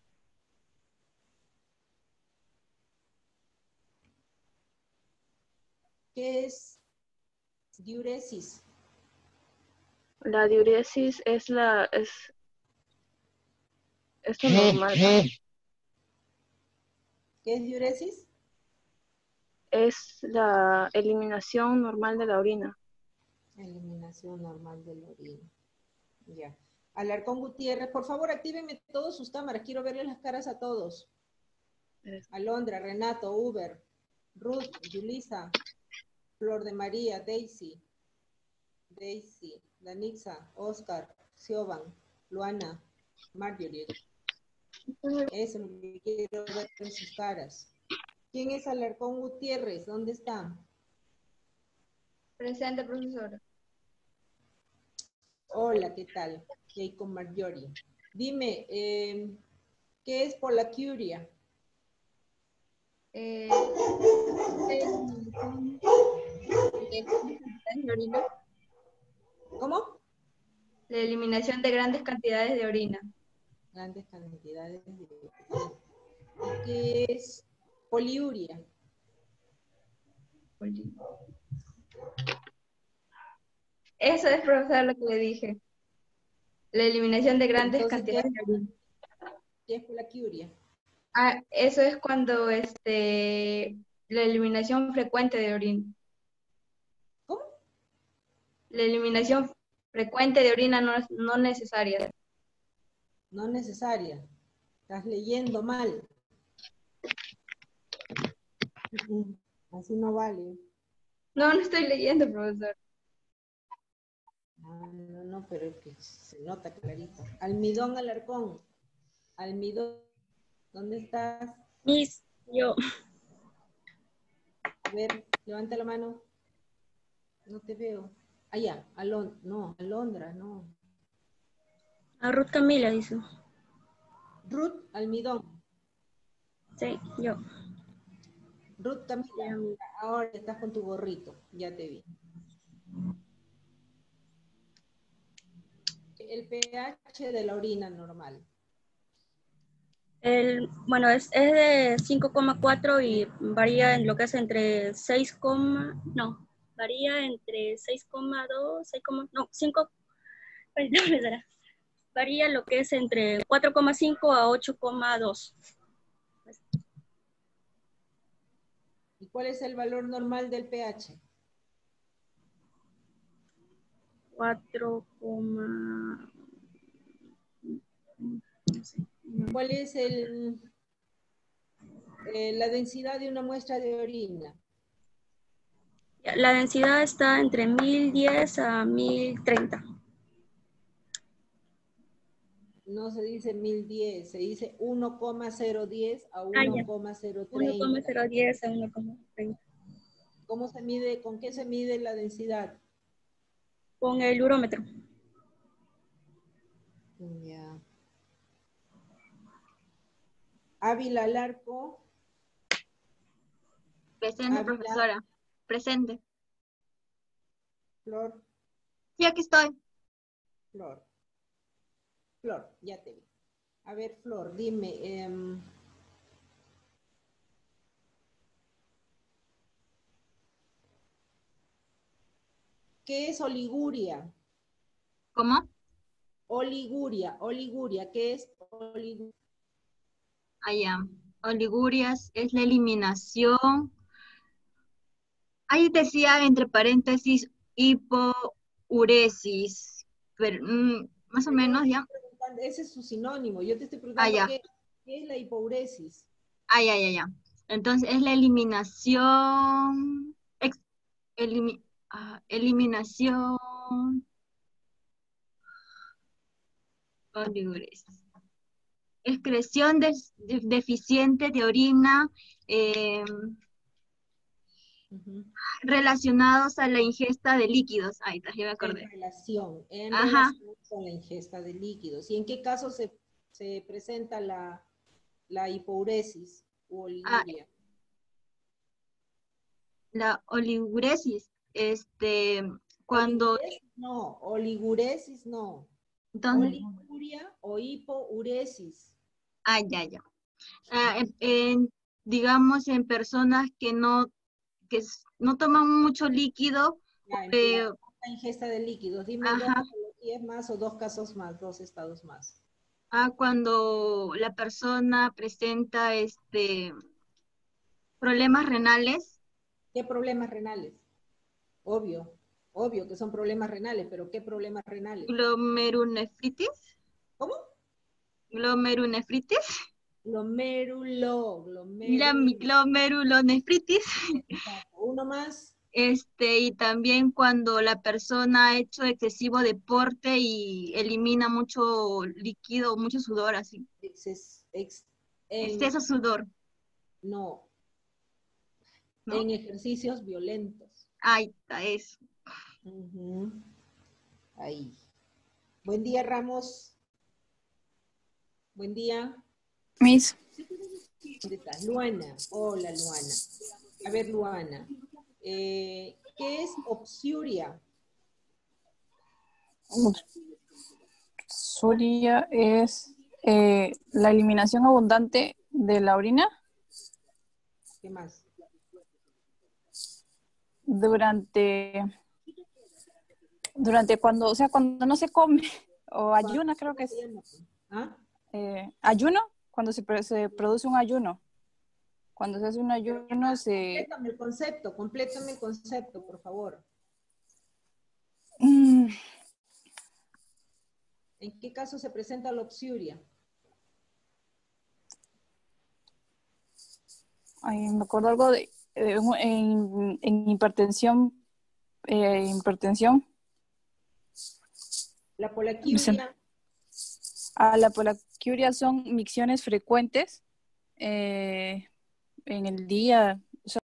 ¿Qué es diuresis? La diuresis es lo normal. ¿Qué es diuresis? Es la eliminación normal de la orina. Eliminación normal de la orina. Ya. Alarcón Gutiérrez, por favor, actívenme todas sus cámaras. Quiero verles las caras a todos. Alondra, Renato, Uber, Ruth, Yulisa, Flor de María, Daisy, Danixa, Oscar, Sioban, Luana, Marjorie. Eso es lo que quiero ver en sus caras. ¿Quién es Alarcón Gutiérrez? ¿Dónde está? Presente, profesora. Hola, ¿qué tal? Y con Marjorie. Dime, ¿qué es polacuria? ¿Cómo? La eliminación de grandes cantidades de orina. Grandes cantidades de orina. ¿Y qué es poliuria? Eso es, profesor, lo que le dije. La eliminación de grandes Entonces, cantidades de orina. ¿qué es polacuria? Eso es cuando la eliminación frecuente de orina. ¿Cómo? La eliminación frecuente de orina no necesaria. No necesaria. Estás leyendo mal. Así no vale. No estoy leyendo, profesor. No, pero es que se nota clarito. Almidón Alarcón. Almidón, ¿dónde estás? Miss, yo. A ver, levanta la mano. No te veo. Allá, Alondra, no. A Ruth Camila, dice. Ruth Almidón. Sí, yo. Ruth Camila, ahora estás con tu gorrito, ya te vi. El pH de la orina normal. Bueno, es de 5,4 y varía en lo que es entre 6, no, varía entre 6,2, 6, no, 5, varía lo que es entre 4,5 a 8,2. ¿Y cuál es el valor normal del pH? 4, no sé. ¿Cuál es la densidad de una muestra de orina? La densidad está entre 1010 a 1030. No se dice 1010, se dice 1,010 a Ah, ya. 1,030. 1,010 a 1,30. ¿Cómo se mide, con qué se mide la densidad? Con el urómetro. Ya. Ávila Larco. Presente, Ávila. profesora. Presente. Flor. Sí, aquí estoy. Flor. Flor, ya te vi. A ver, Flor, dime. ¿Qué es oliguria? ¿Cómo? Oliguria, ¿qué es oliguria? Allá. Oligurias es la eliminación. Ahí decía entre paréntesis hipouresis. Pero, más o menos ya. Ese es su sinónimo. Yo te estoy Ah, preguntando ya. qué es la hipouresis. Ah, ya, ya, ya. Entonces es la eliminación. Eliminación. Oliguresis. Excreción deficiente de orina relacionados a la ingesta de líquidos. Ahí está, ya me acordé. En relación con la ingesta de líquidos. ¿Y en qué caso se presenta la hipouresis o oliguria? La oliguresis, cuando... No, oliguresis no. Entonces, Oliguria o hipouresis. Ah, ya, ya. Digamos, en personas que no toman mucho líquido. La ingesta de líquidos. Dime dos patologías más o dos casos más, dos estados más. Cuando la persona presenta problemas renales. ¿Qué problemas renales? Obvio que son problemas renales, pero ¿qué problemas renales? Glomerulonefritis. ¿Cómo? Glomerulonefritis. Glomerulonefritis. Uno más. Y también cuando la persona ha hecho excesivo deporte y elimina mucho líquido, mucho sudor, así. Exceso sudor. No. En ejercicios violentos. Ahí está eso. Ahí. Buen día, Ramos. Buen día. Miss. ¿Dónde estás? Luana. Hola, Luana. A ver, Luana. ¿Qué es opsiuria? Opsiuria es la eliminación abundante de la orina. ¿Qué más? Durante cuando, o sea, cuando no se come, o ayuna, creo que es. Ayuno, cuando se produce un ayuno. Cuando se hace un ayuno se... Complétame el concepto, por favor. ¿En qué caso se presenta la opsiuria? Me acuerdo algo de en hipertensión. Hipertensión. La polaquiuria. La polaquiuria son micciones frecuentes en el día,